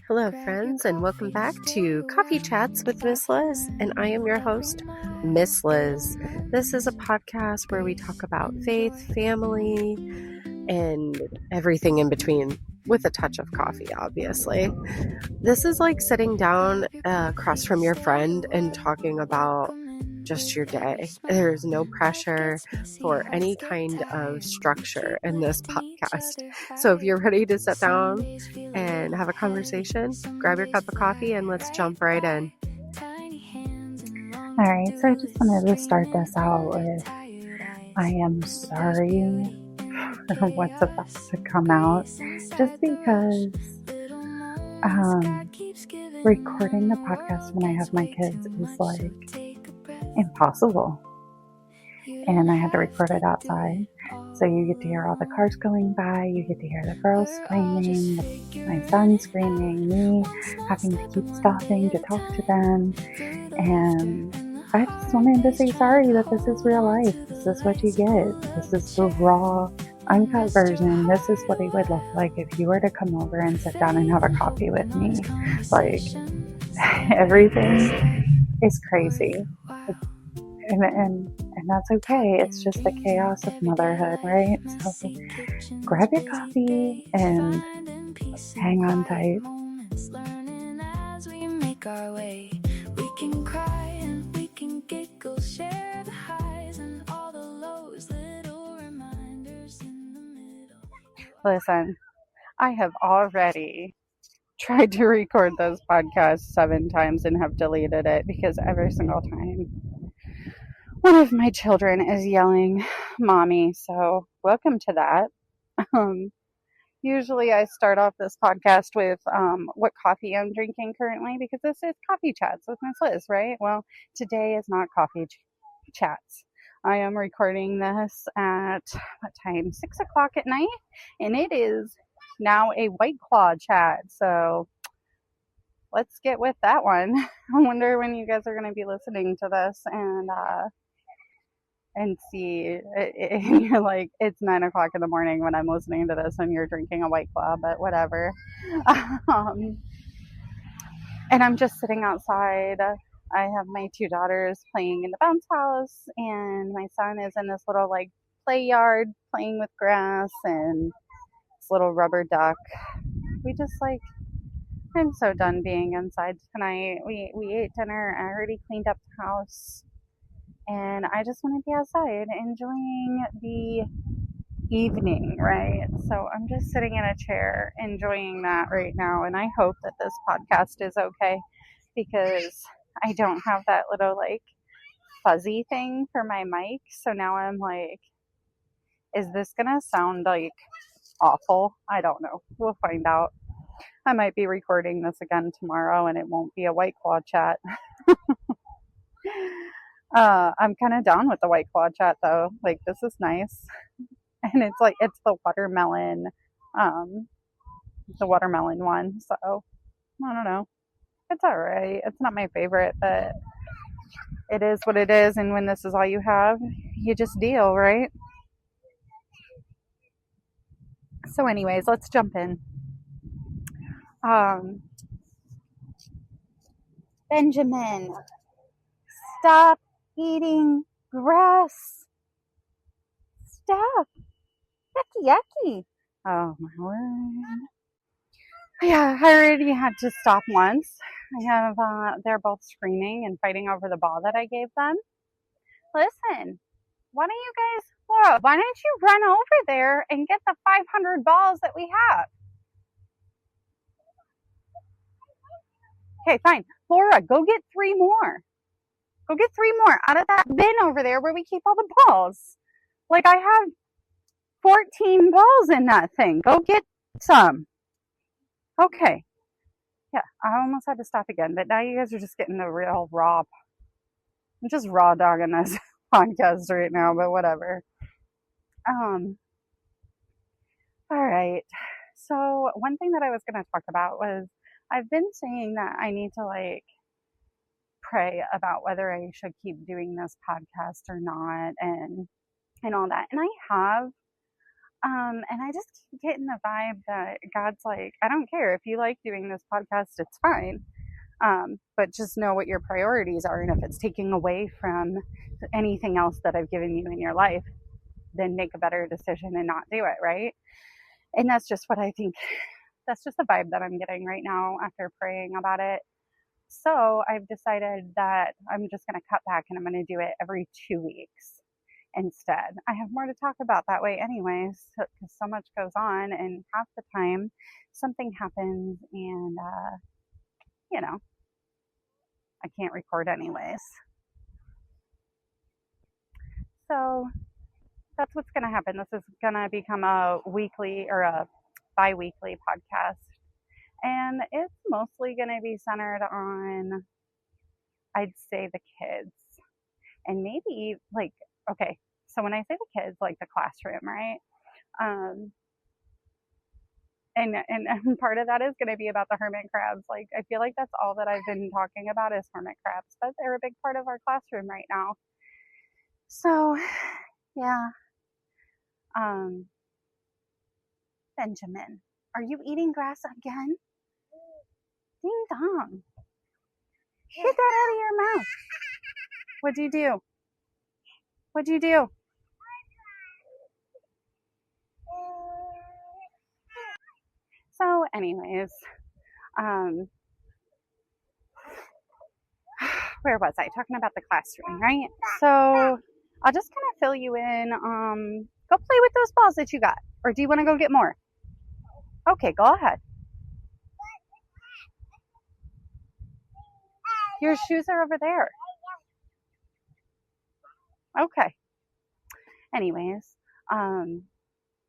Hello, friends, and welcome back to Coffee Chats with Miss Liz, and I am your host, Miss Liz. This is a podcast where we talk about faith, family, and everything in between, with a touch of coffee, obviously. This is like sitting down across from your friend and talking about just your day. There's no pressure for any kind of structure in this podcast. So if you're ready to sit down and have a conversation, grab your cup of coffee and let's jump right in. All right, so I just wanted to start this out with I am sorry for what's about to come out, just because recording the podcast when I have my kids is like impossible. And I had to record it outside. So you get to hear all the cars going by, you get to hear the girls screaming, my son screaming, me having to keep stopping to talk to them. And I just wanted to say sorry that this is real life. This is what you get. This is the raw, uncut version. This is what it would look like if you were to come over and sit down and have a coffee with me. Like, everything is crazy. And that's okay. It's just the chaos of motherhood, right? So grab your coffee and hang on tight. We can cry and we can giggle, share the highs and all the lows, little reminders in the middle. Listen, I have already tried to record those podcasts 7 times and have deleted it because every single time one of my children is yelling, "Mommy," so welcome to that. Usually I start off this podcast with what coffee I'm drinking currently, because this is Coffee Chats with Miss Liz, right? Well, today is not Coffee Chats. I am recording this at, what time? 6 o'clock at night, and it is now a White Claw chat, so let's get with that one. I wonder when you guys are going to be listening to this and see, you're like, it's 9 o'clock in the morning when I'm listening to this and you're drinking a White Claw, but whatever. And I'm just sitting outside. I have my 2 daughters playing in the bounce house, and my son is in this little like play yard playing with grass and this little rubber duck. We just like, I'm so done being inside tonight. We ate dinner. I already cleaned up the house. And I just want to be outside enjoying the evening, right? So I'm just sitting in a chair enjoying that right now. And I hope that this podcast is okay, because I don't have that little like fuzzy thing for my mic. So now I'm like, is this going to sound like awful? I don't know. We'll find out. I might be recording this again tomorrow and it won't be a White Claw chat. I'm kind of down with the White Claw chat though. Like, this is nice. And it's like, it's the watermelon one. So I don't know. It's all right. It's not my favorite, but it is what it is. And when this is all you have, you just deal, right? So anyways, let's jump in. Benjamin, stop eating grass. Stop. Yucky. Oh my word. Yeah, I already had to stop once. I have, they're both screaming and fighting over the ball that I gave them. Listen, why don't you guys, Laura, why don't you run over there and get the 500 balls that we have? Okay, fine. Laura, go get 3 more. Go get 3 more out of that bin over there where we keep all the balls. Like, I have 14 balls in that thing. Go get some. Okay. Yeah, I almost had to stop again, but now you guys are just getting the real raw. I'm just raw dogging this podcast right now, but whatever. All right. So one thing that I was going to talk about was, I've been saying that I need to like pray about whether I should keep doing this podcast or not, and all that. And I have. And I just keep getting the vibe that God's like, I don't care if you like doing this podcast, it's fine. But just know what your priorities are. And if it's taking away from anything else that I've given you in your life, then make a better decision and not do it, right? And that's just what I think. That's just the vibe that I'm getting right now after praying about it. So I've decided that I'm just going to cut back and I'm going to do it every 2 weeks instead. I have more to talk about that way anyways, because so much goes on, and half the time something happens and, you know, I can't record anyways. So that's what's going to happen. This is going to become a weekly or a bi-weekly podcast. And it's mostly going to be centered on, I'd say, the kids. And maybe like, okay, so when I say the kids, like the classroom, right? And part of that is going to be about the hermit crabs. Like, I feel like that's all that I've been talking about is hermit crabs, but they're a big part of our classroom right now. So, yeah. Benjamin, are you eating grass again? Ding dong. Get that out of your mouth. What'd you do? What'd you do? So, anyways, where was I? Talking about the classroom, right? So, I'll just kind of fill you in. Go play with those balls that you got. Or do you want to go get more? Okay, go ahead. Your shoes are over there. Okay. Anyways,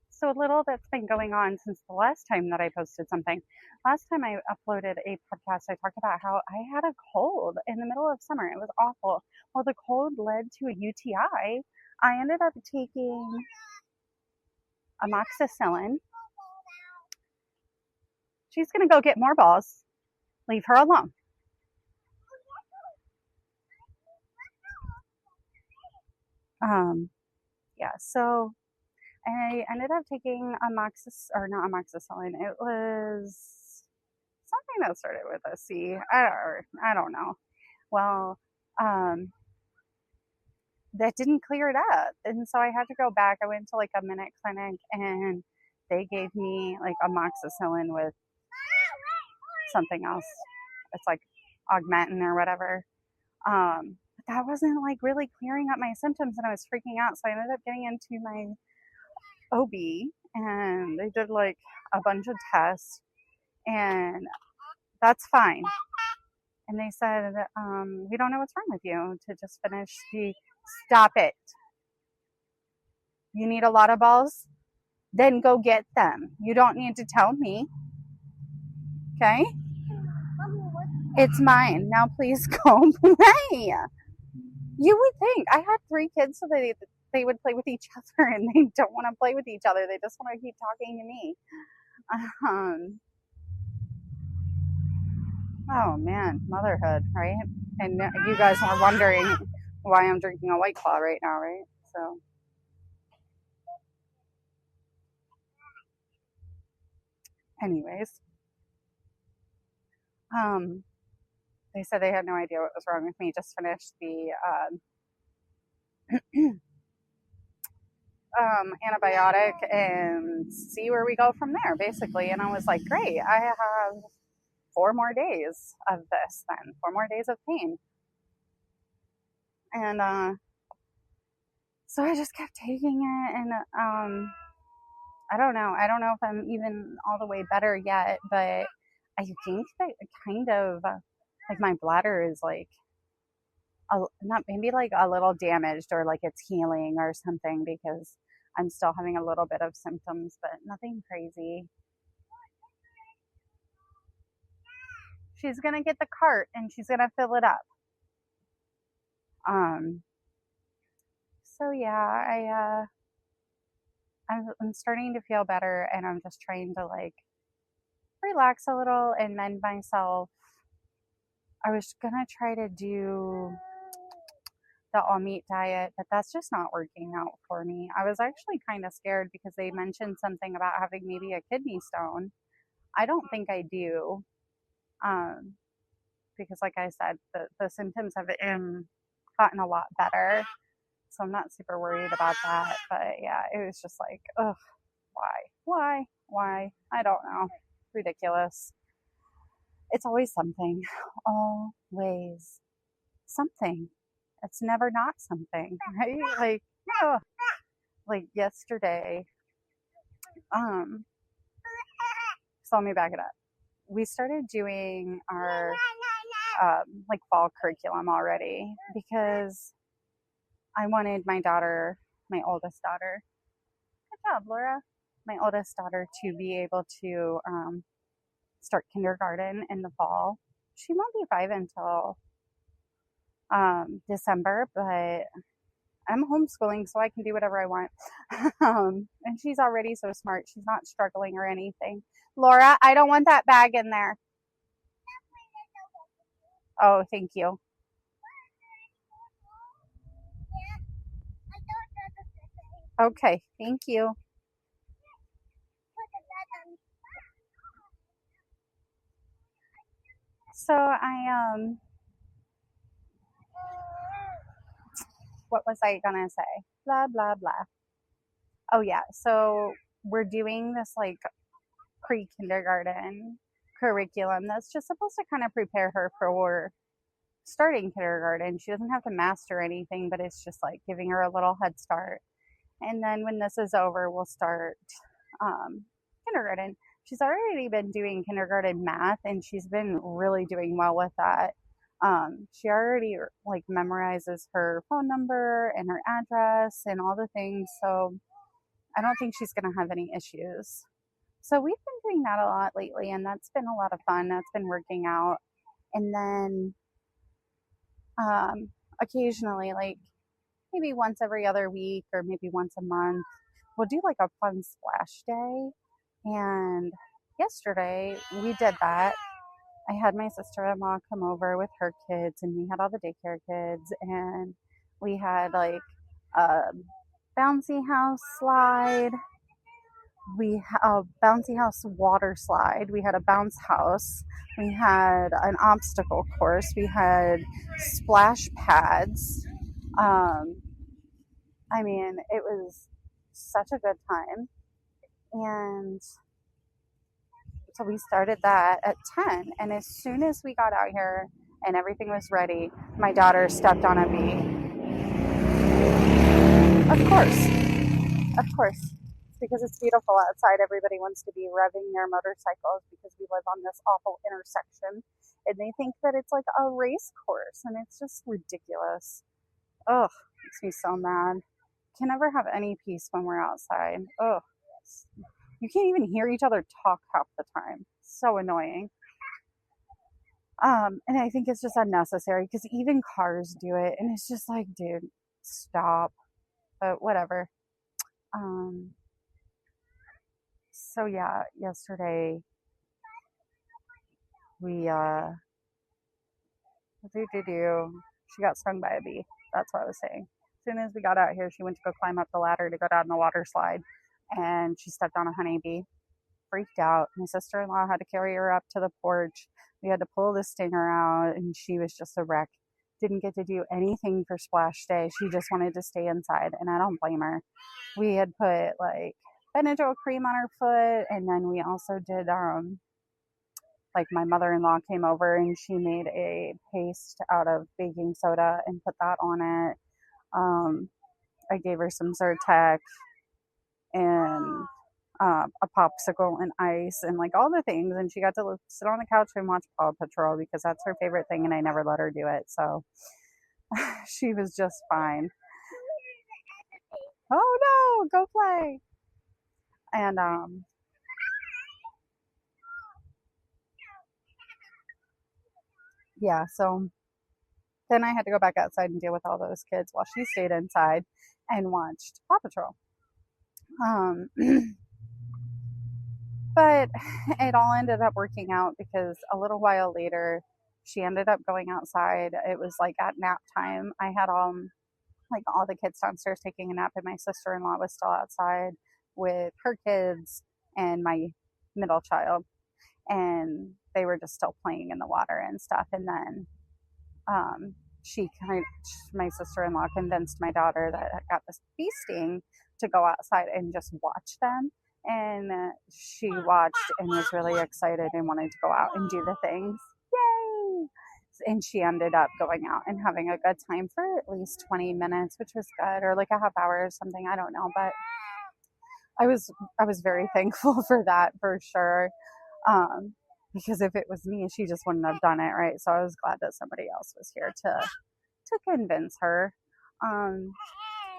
so a little that's been going on since the last time that I posted something. Last time I uploaded a podcast, I talked about how I had a cold in the middle of summer. It was awful. Well, the cold led to a UTI. I ended up taking amoxicillin. She's going to go get more balls. Leave her alone. Yeah, so I ended up taking not amoxicillin. It was something that started with a C. I don't know. Well, that didn't clear it up, and so I had to go back. I went to like a minute clinic, and they gave me like amoxicillin with something else. It's like augmentin or whatever. But that wasn't like really clearing up my symptoms, and I was freaking out. So I ended up getting into my OB, and they did like a bunch of tests, and that's fine. And they said, we don't know what's wrong with you, to just finish the, stop it. You need a lot of balls? Then go get them. You don't need to tell me. Okay? It's mine. Now please go play. You would think. I had 3 kids so they would play with each other, and they don't want to play with each other. They just want to keep talking to me. Oh man, motherhood, right? And you guys are wondering why I'm drinking a White Claw right now, right? So, anyways, they said they had no idea what was wrong with me. Just finished the antibiotic and see where we go from there, basically. And I was like, great, I have 4 more days of this then, 4 more days of pain. And so I just kept taking it, and I don't know if I'm even all the way better yet, but I think that kind of like my bladder is like not maybe like a little damaged, or like it's healing or something, because I'm still having a little bit of symptoms, but nothing crazy. She's gonna get the cart and she's gonna fill it up. So yeah, I'm starting to feel better, and I'm just trying to like relax a little and mend myself. I was gonna try to do the all meat diet, but that's just not working out for me. I was actually kind of scared because they mentioned something about having maybe a kidney stone. I don't think I do, um, because, like I said, the symptoms have gotten a lot better. So I'm not super worried about that. But yeah, it was just like, ugh, why? I don't know. Ridiculous. It's always something. Always something. It's never not something, right? Like, oh, like yesterday, um, so let me back it up. We started doing our like fall curriculum already because I wanted my daughter, my oldest daughter, good job, Laura, my oldest daughter to be able to start kindergarten in the fall. She won't be 5 until December, but I'm homeschooling, so I can do whatever I want. And she's already so smart. She's not struggling or anything. Laura, I don't want that bag in there. Oh, thank you. Okay, thank you. So what was I gonna say? Blah blah blah. Oh yeah, so we're doing this like pre-kindergarten curriculum that's just supposed to kind of prepare her for starting kindergarten. She doesn't have to master anything, but it's just like giving her a little head start. And then when this is over, we'll start kindergarten. She's already been doing kindergarten math, and she's been really doing well with that. She already like memorizes her phone number and her address and all the things, so I don't think she's going to have any issues. So we've been doing that a lot lately, and that's been a lot of fun. That's been working out. And then occasionally, like maybe once every other week or maybe once a month, we'll do like a fun splash day. And yesterday we did that. I had my sister-in-law come over with her kids, and we had all the daycare kids, and we had like a bouncy house slide. We had a bouncy house water slide. We had a bounce house. We had an obstacle course. We had splash pads. I mean, it was such a good time. And so we started that at 10. And as soon as we got out here and everything was ready, my daughter stepped on a bee. Of course. Of course. It's because it's beautiful outside. Everybody wants to be revving their motorcycles because we live on this awful intersection. And they think that it's like a race course. And it's just ridiculous. Ugh, makes me so mad. Can never have any peace when we're outside. Ugh. You can't even hear each other talk half the time. So annoying. And I think it's just unnecessary because even cars do it. And it's just like, dude, stop. But whatever. So yeah, yesterday we she got stung by a bee. That's what I was saying. As soon as we got out here, she went to go climb up the ladder to go down the water slide, and she stepped on a honeybee. Freaked out. My sister-in-law had to carry her up to the porch. We had to pull the stinger out, and she was just a wreck. Didn't get to do anything for splash day. She just wanted to stay inside, and I don't blame her. We had put like Benadryl cream on her foot, and then we also did like my mother-in-law came over and she made a paste out of baking soda and put that on it. I gave her some Zyrtec and a popsicle and ice and like all the things, and she got to sit on the couch and watch Paw Patrol because that's her favorite thing, and I never let her do it, so she was just fine. Oh no, go play. And yeah, so then I had to go back outside and deal with all those kids while she stayed inside and watched Paw Patrol. But it all ended up working out because a little while later, she ended up going outside. It was like at nap time. I had like all the kids downstairs taking a nap, and my sister-in-law was still outside with her kids and my middle child, and they were just still playing in the water and stuff. And then um, my sister-in-law convinced my daughter that got this bee sting to go outside and just watch them. And she watched and was really excited and wanted to go out and do the things. Yay! And she ended up going out and having a good time for at least 20 minutes, which was good, or like a half hour or something. I don't know, but I was very thankful for that for sure. Because if it was me, she just wouldn't have done it, right? So I was glad that somebody else was here to convince her.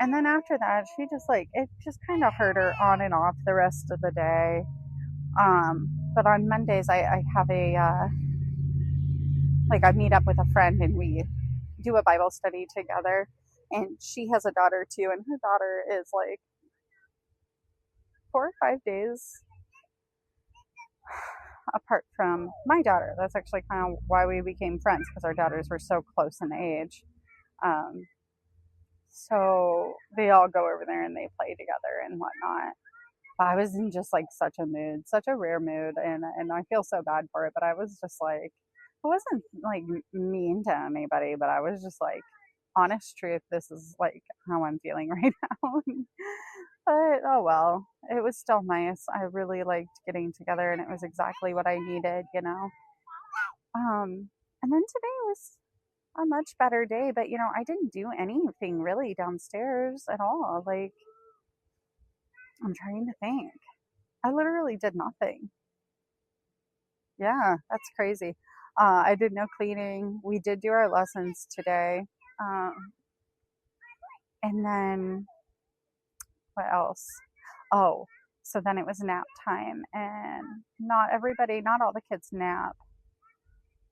And then after that, she just it just kind of hurt her on and off the rest of the day. But on Mondays, I have I meet up with a friend and we do a Bible study together. And she has a daughter too, and her daughter is like 4 or 5 days apart from my daughter. That's actually kind of why we became friends, because our daughters were so close in age. So they all go over there and they play together and whatnot. But I was in just such a mood, such a rare mood, and I feel so bad for it. But I was just I wasn't mean to anybody, but I was just honest truth. This is how I'm feeling right now. But oh well, it was still nice. I really liked getting together, and it was exactly what I needed, you know. And then today was a much better day, but I didn't do anything really downstairs at all. I'm trying to think. I literally did nothing. Yeah, that's crazy. I did no cleaning. We did do our lessons today. And then what else? Oh, so then it was nap time, and not all the kids nap.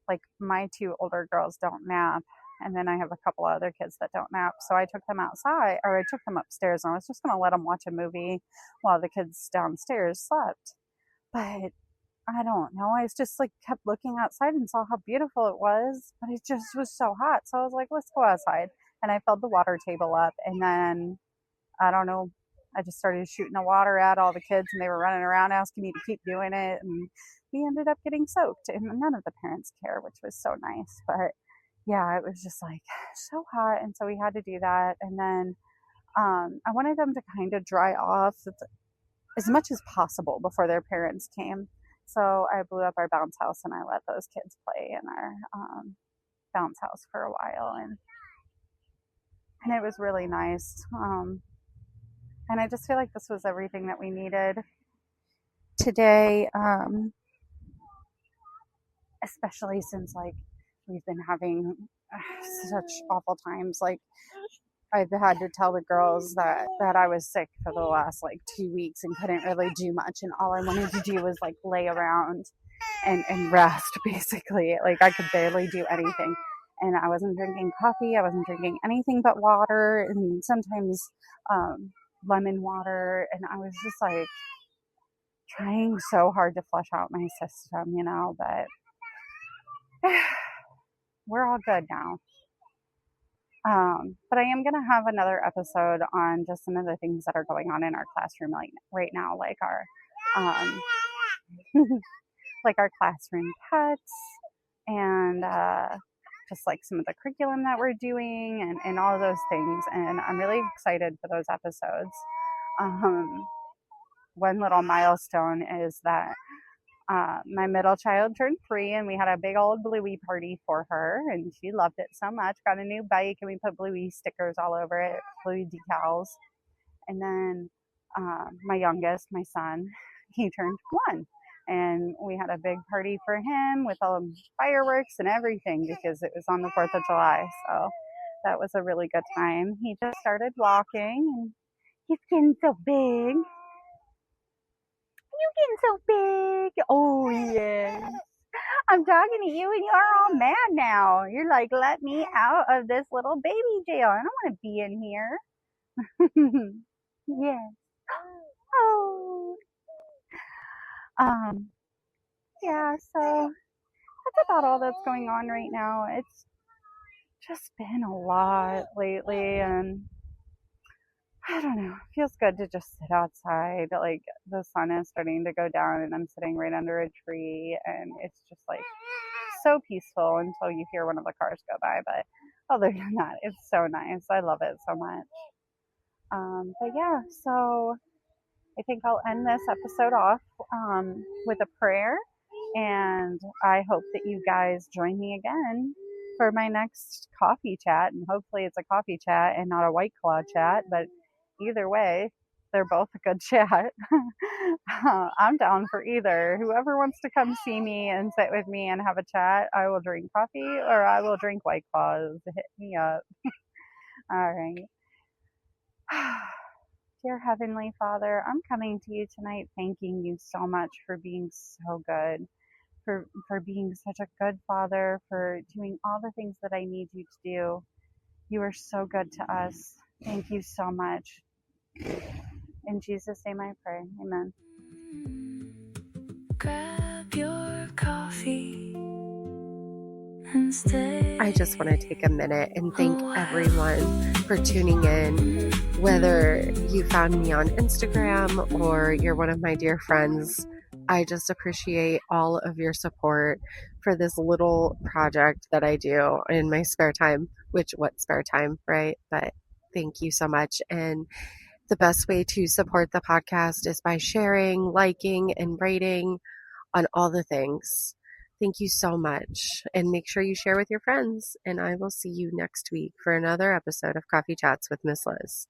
Like my 2 older girls don't nap, and then I have a couple of other kids that don't nap. So I took them outside, or I took them upstairs, and I was just going to let them watch a movie while the kids downstairs slept. But I don't know. I just kept looking outside and saw how beautiful it was, but it just was so hot. So I was like, let's go outside. And I filled the water table up, and then I don't know, I just started shooting the water at all the kids, and they were running around asking me to keep doing it. And we ended up getting soaked, and none of the parents care, which was so nice. But yeah, it was just so hot. And so we had to do that. And then I wanted them to kind of dry off as much as possible before their parents came. So I blew up our bounce house and I let those kids play in our bounce house for a while. And it was really nice. And I just feel like this was everything that we needed today, especially since we've been having such awful times. I've had to tell the girls that I was sick for the last 2 weeks and couldn't really do much, and all I wanted to do was lay around and rest, basically. I could barely do anything, and I wasn't drinking coffee, I wasn't drinking anything but water, and sometimes lemon water, and I was just trying so hard to flush out my system, but we're all good now. But I am going to have another episode on just some of the things that are going on in our classroom right now, um, our classroom pets, and just some of the curriculum that we're doing, and all of those things. And I'm really excited for those episodes. One little milestone is that my middle child turned 3, and we had a big old Bluey party for her, and she loved it so much. Got a new bike, and we put Bluey stickers all over it, Bluey decals. And then my youngest, my son, he turned 1, and we had a big party for him with all the fireworks and everything, because it was on the 4th of July. So that was a really good time. He just started walking, and he's getting so big. You getting so big. Oh, yes. I'm talking to you and you're all mad now. You're like, let me out of this little baby jail. I don't want to be in here. Yes. Oh. Yeah, so that's about all that's going on right now. just been a lot lately, and I don't know. It feels good to just sit outside. Like the sun is starting to go down and I'm sitting right under a tree and it's just like so peaceful until you hear one of the cars go by. But other than that, it's so nice. I love it so much. But yeah, so I think I'll end this episode off with a prayer. And I hope that you guys join me again for my next coffee chat. And hopefully it's a coffee chat and not a White Claw chat. But either way, they're both a good chat. I'm down for either. Whoever wants to come see me and sit with me and have a chat, I will drink coffee or I will drink White Claws. Hit me up. All right. Dear Heavenly Father, I'm coming to you tonight thanking you so much for being so good, for being such a good father, for doing all the things that I need you to do. You are so good to us. Thank you so much. In Jesus' name I pray. Amen. Grab your coffee and stay. I just want to take a minute and thank everyone for tuning in. Whether you found me on Instagram or you're one of my dear friends, I just appreciate all of your support for this little project that I do in my spare time, which what spare time, right? But thank you so much. And the best way to support the podcast is by sharing, liking, and rating on all the things. Thank you so much. And make sure you share with your friends. And I will see you next week for another episode of Coffee Chats with Miss Liz.